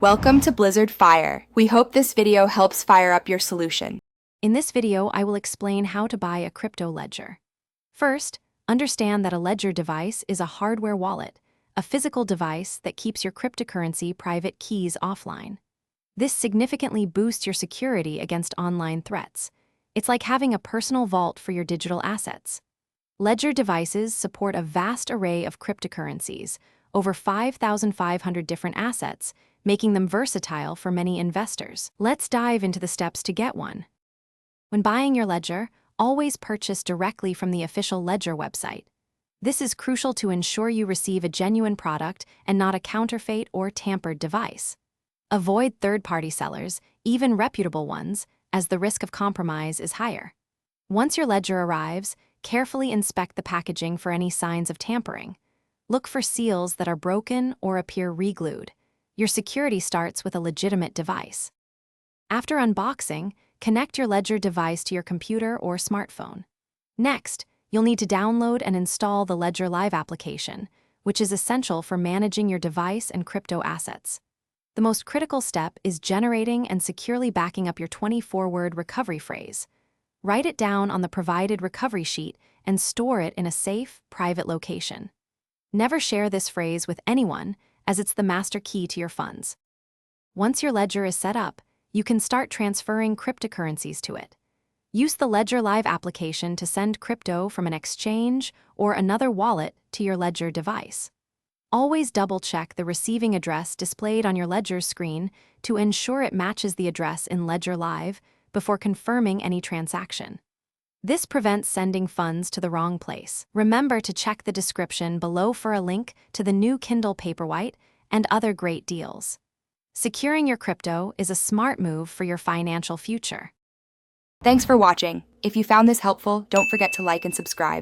Welcome to Blizzard Fire. We hope this video helps fire up your solution. In this video, I will explain how to buy a crypto ledger. First, understand that a ledger device is a hardware wallet, a physical device that keeps your cryptocurrency private keys offline. This significantly boosts your security against online threats. It's like having a personal vault for your digital assets. Ledger devices support a vast array of cryptocurrencies, over 5,500 different assets, making them versatile for many investors. Let's dive into the steps to get one. When buying your ledger, always purchase directly from the official ledger website. This is crucial to ensure you receive a genuine product and not a counterfeit or tampered device. Avoid third-party sellers, even reputable ones, as the risk of compromise is higher. Once your ledger arrives, carefully inspect the packaging for any signs of tampering. Look for seals that are broken or appear re-glued. Your security starts with a legitimate device. After unboxing, connect your ledger device to your computer or smartphone. Next, you'll need to download and install the Ledger Live application, which is essential for managing your device and crypto assets. The most critical step is generating and securely backing up your 24-word recovery phrase. Write it down on the provided recovery sheet and store it in a safe, private location. Never share this phrase with anyone, as it's the master key to your funds. Once your ledger is set up, you can start transferring cryptocurrencies to it. Use the Ledger Live application to send crypto from an exchange or another wallet to your ledger device. Always double-check the receiving address displayed on your ledger's screen to ensure it matches the address in Ledger Live before confirming any transaction. This prevents sending funds to the wrong place. Remember to check the description below for a link to the new Kindle Paperwhite and other great deals. Securing your crypto is a smart move for your financial future. Thanks for watching. If you found this helpful, don't forget to like and subscribe.